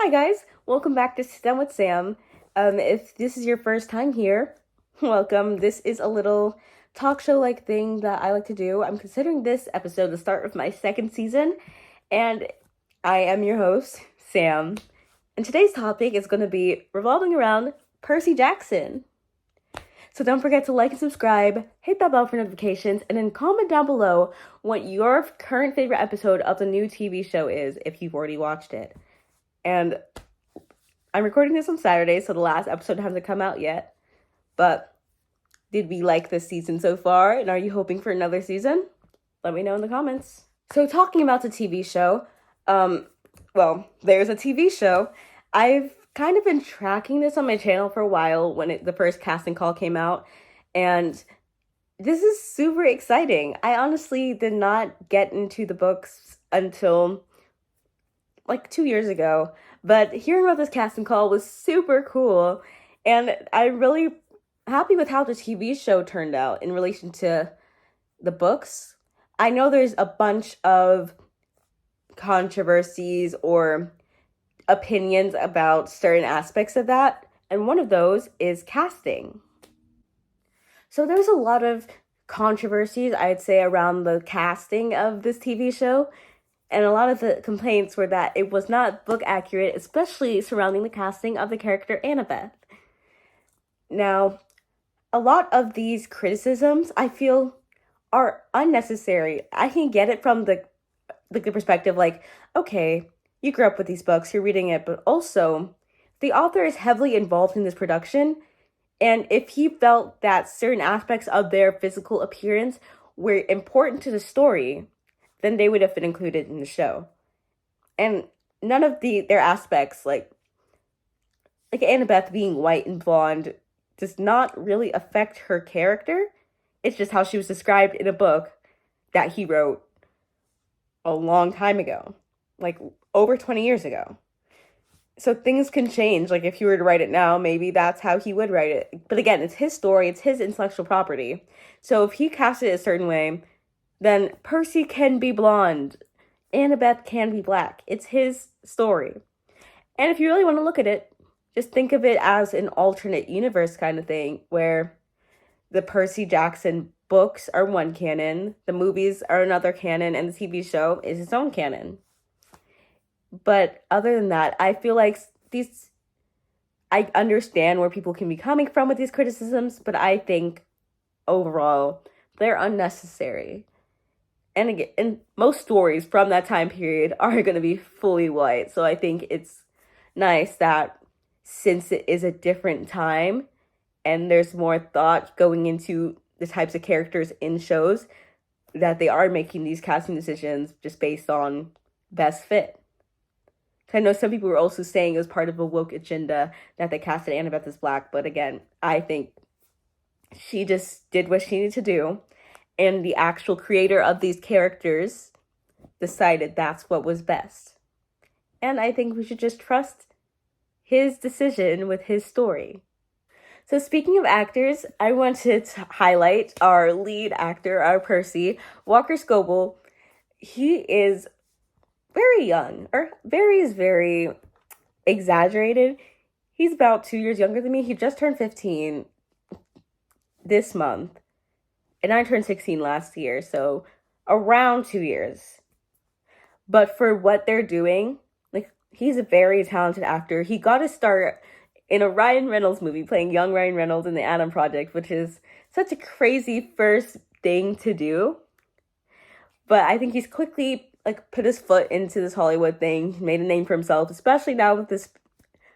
Hi guys, welcome back to Sitdown with Sam. If this is your first time here, welcome. This is a little talk show like thing that I like to do. I'm considering this episode the start of my second season, and I am your host, Sam. And today's topic is going to be revolving around Percy Jackson. So don't forget to like and subscribe, hit that bell for notifications, and then comment down below what your current favorite episode of the new TV show is if you've already watched it. And I'm recording this on Saturday, so the last episode hasn't come out yet. But did we like this season so far? And are you hoping for another season? Let me know in the comments. So talking about the TV show, there's a TV show. I've kind of been tracking this on my channel for a while when the first casting call came out. And this is super exciting. I honestly did not get into the books until like 2 years ago, but hearing about this casting call was super cool, and I'm really happy with how the TV show turned out in relation to the books. I know there's a bunch of controversies or opinions about certain aspects of that, and one of those is casting. So there's a lot of controversies, I'd say, around the casting of this TV show. And a lot of the complaints were that it was not book accurate, especially surrounding the casting of the character Annabeth. Now, a lot of these criticisms, I feel, are unnecessary. I can get it from the perspective, like, okay, you grew up with these books, you're reading it, but also, the author is heavily involved in this production, and if he felt that certain aspects of their physical appearance were important to the story, then they would have been included in the show. And none of their aspects, like Annabeth being white and blonde, does not really affect her character. It's just how she was described in a book that he wrote a long time ago, like over 20 years ago. So things can change. Like if he were to write it now, maybe that's how he would write it. But again, it's his story, it's his intellectual property. So if he cast it a certain way, then Percy can be blonde. Annabeth can be black. It's his story. And if you really want to look at it, just think of it as an alternate universe kind of thing, where the Percy Jackson books are one canon, the movies are another canon, and the TV show is its own canon. But other than that, I feel like I understand where people can be coming from with these criticisms, but I think overall they're unnecessary. And again, and most stories from that time period are going to be fully white. So I think it's nice that since it is a different time and there's more thought going into the types of characters in shows, that they are making these casting decisions just based on best fit. I know some people were also saying it was part of a woke agenda that they casted Annabeth as black, but again, I think she just did what she needed to do. And the actual creator of these characters decided that's what was best. And I think we should just trust his decision with his story. So speaking of actors, I wanted to highlight our lead actor, our Percy, Walker Scobell. He is very young, or very is very exaggerated. He's about 2 years younger than me. He just turned 15 this month. And I turned 16 last year, so around 2 years. But for what they're doing, like, he's a very talented actor. He got to start in a Ryan Reynolds movie, playing young Ryan Reynolds in The Adam Project, which is such a crazy first thing to do. But I think he's quickly, put his foot into this Hollywood thing, made a name for himself, especially now with this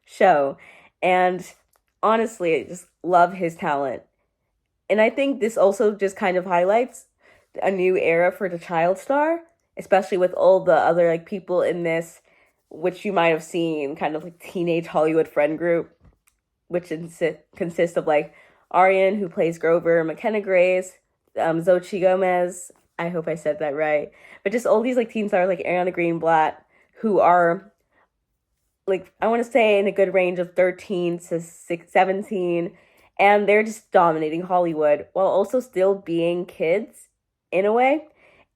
show. And honestly, I just love his talent. And I think this also just kind of highlights a new era for the child star, especially with all the other people in this, which you might have seen, kind of teenage Hollywood friend group, which consists of Arian, who plays Grover, McKenna Grace, Xochitl Gomez. I hope I said that right. But just all these teen stars like Ariana Greenblatt, who are I want to say in a good range of 13 to 17. And they're just dominating Hollywood while also still being kids in a way.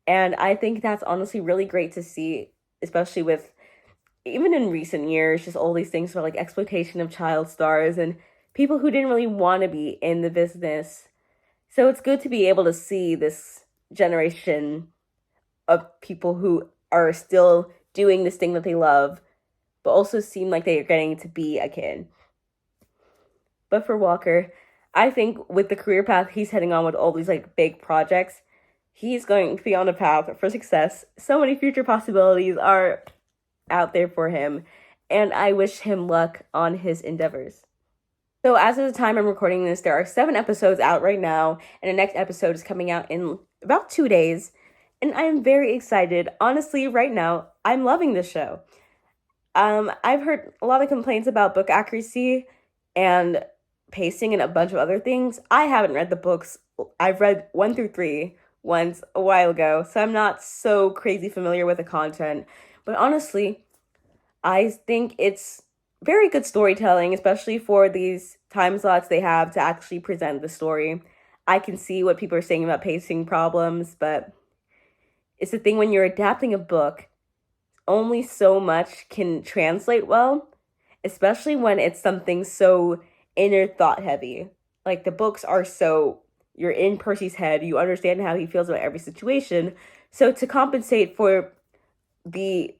And I think that's honestly really great to see, especially with even in recent years, just all these things about like exploitation of child stars and people who didn't really want to be in the business. So it's good to be able to see this generation of people who are still doing this thing that they love, but also seem like they are getting to be a kid. But for Walker, I think with the career path he's heading on with all these like big projects, he's going to be on a path for success. So many future possibilities are out there for him, and I wish him luck on his endeavors. So as of the time I'm recording this, there are 7 episodes out right now, and the next episode is coming out in about 2 days, and I am very excited. Honestly, right now, I'm loving this show. I've heard a lot of complaints about book accuracy and pacing and a bunch of other things. I haven't read the books. I've read 1 through 3 once a while ago, so I'm not so crazy familiar with the content. But honestly, I think it's very good storytelling, especially for these time slots they have to actually present the story. I can see what people are saying about pacing problems, but it's the thing when you're adapting a book, only so much can translate well, especially when it's something so inner thought heavy. Like the books are so, you're in Percy's head, you understand how he feels about every situation. So to compensate for the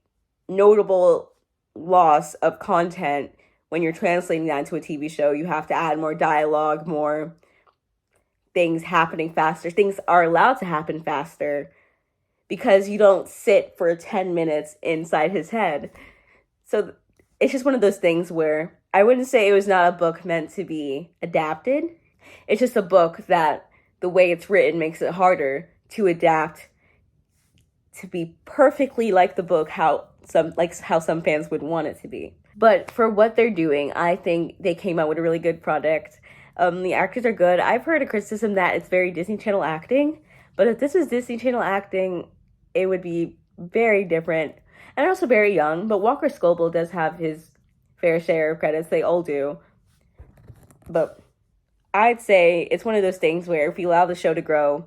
notable loss of content when you're translating that into a TV show, you have to add more dialogue, more things happening faster. Things are allowed to happen faster because you don't sit for 10 minutes inside his head. So it's just one of those things where I wouldn't say it was not a book meant to be adapted. It's just a book that the way it's written makes it harder to adapt to be perfectly like the book, how some fans would want it to be. But for what they're doing, I think they came out with a really good product. The actors are good. I've heard a criticism that it's very Disney Channel acting, but if this was Disney Channel acting, it would be very different and also very young. But Walker Scobell does have his fair share of credits. They all do. But I'd say it's one of those things where if you allow the show to grow,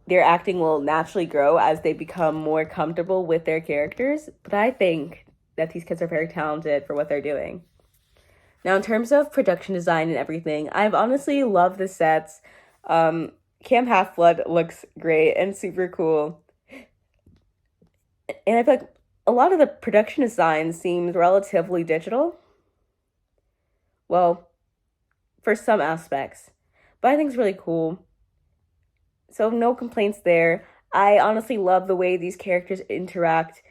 their acting will naturally grow as they become more comfortable with their characters. But I think that these kids are very talented for what they're doing. Now, in terms of production design and everything, I've honestly loved the sets. Camp Half-Blood looks great and super cool. And I feel like a lot of the production design seems relatively digital. Well, for some aspects. But I think it's really cool. So no complaints there. I honestly love the way these characters interact.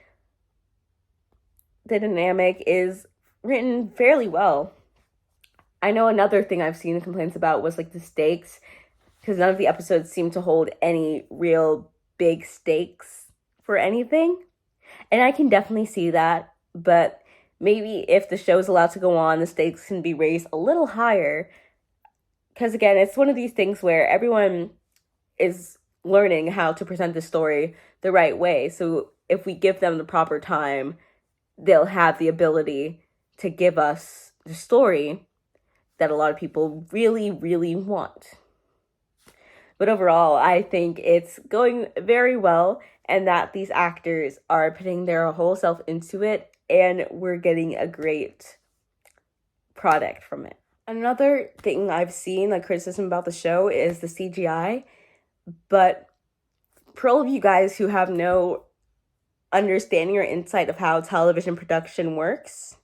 The dynamic is written fairly well. I know another thing I've seen complaints about was like the stakes, because none of the episodes seem to hold any real big stakes for anything. And I can definitely see that, but maybe if the show's allowed to go on, the stakes can be raised a little higher. Because again, it's one of these things where everyone is learning how to present the story the right way. So if we give them the proper time, they'll have the ability to give us the story that a lot of people really, really want. But overall, I think it's going very well and that these actors are putting their whole self into it and we're getting a great product from it. Another thing I've seen, like criticism about the show, is the CGI. But for all of you guys who have no understanding or insight of how television production works,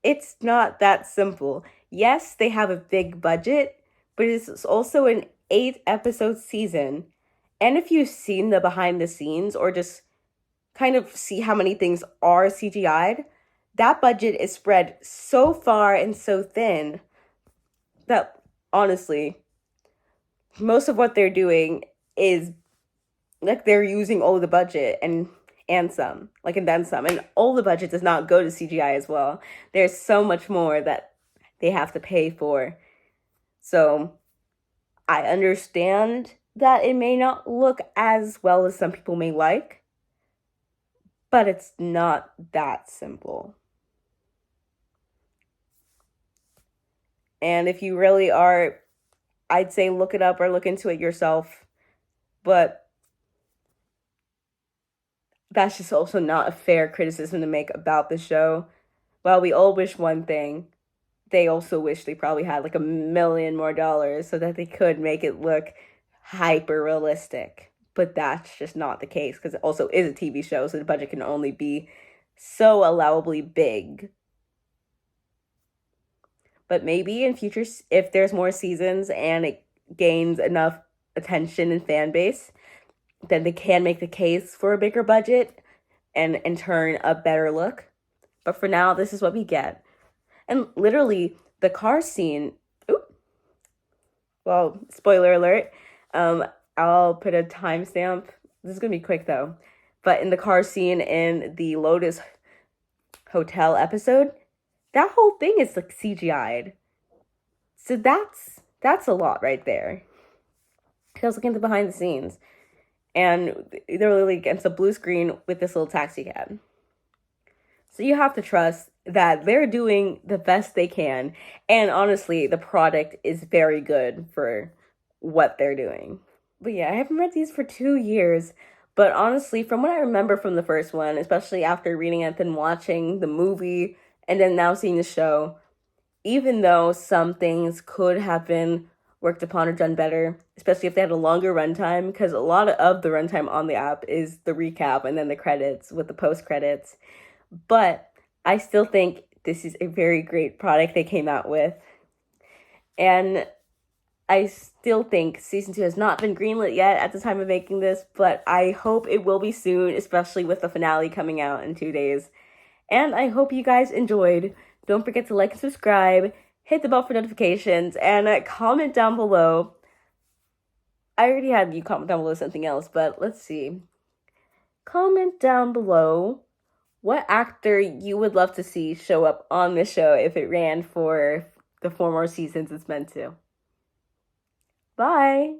it's not that simple. Yes, they have a big budget, but it's also an 8-episode season. And if you've seen the behind the scenes or just kind of see how many things are CGI'd, that budget is spread so far and so thin that honestly, most of what they're doing is like they're using all the budget and some, like, and then some. And all the budget does not go to CGI as well. There's so much more that they have to pay for. So I understand that it may not look as well as some people may like, but it's not that simple. And if you really are, I'd say look it up or look into it yourself. But that's just also not a fair criticism to make about the show. While we all wish one thing, they also wish they probably had like $1 million more so that they could make it look hyper realistic. But that's just not the case because it also is a TV show, so the budget can only be so allowably big. But maybe in future, if there's more seasons and it gains enough attention and fan base, then they can make the case for a bigger budget and in turn a better look. But for now, this is what we get. And literally, the car scene. Well, spoiler alert. I'll put a timestamp. This is gonna be quick though. But in the car scene in the Lotus Hotel episode, that whole thing is like CGI'd. So that's a lot right there. I was looking at the behind the scenes, and they're literally against a blue screen with this little taxi cab. So you have to trust that they're doing the best they can. And honestly, the product is very good for what they're doing. But yeah, I haven't read these for 2 years. But honestly, from what I remember from the first one, especially after reading it, then watching the movie, and then now seeing the show, even though some things could have been worked upon or done better, especially if they had a longer runtime, because a lot of the runtime on the app is the recap and then the credits with the post credits. But I still think this is a very great product they came out with. And I still think season 2 has not been greenlit yet at the time of making this, but I hope it will be soon, especially with the finale coming out in 2 days. And I hope you guys enjoyed. Don't forget to like and subscribe, hit the bell for notifications, and comment down below. I already had you comment down below something else, but let's see. Comment down below what actor you would love to see show up on this show if it ran for the 4 more seasons it's meant to. Bye!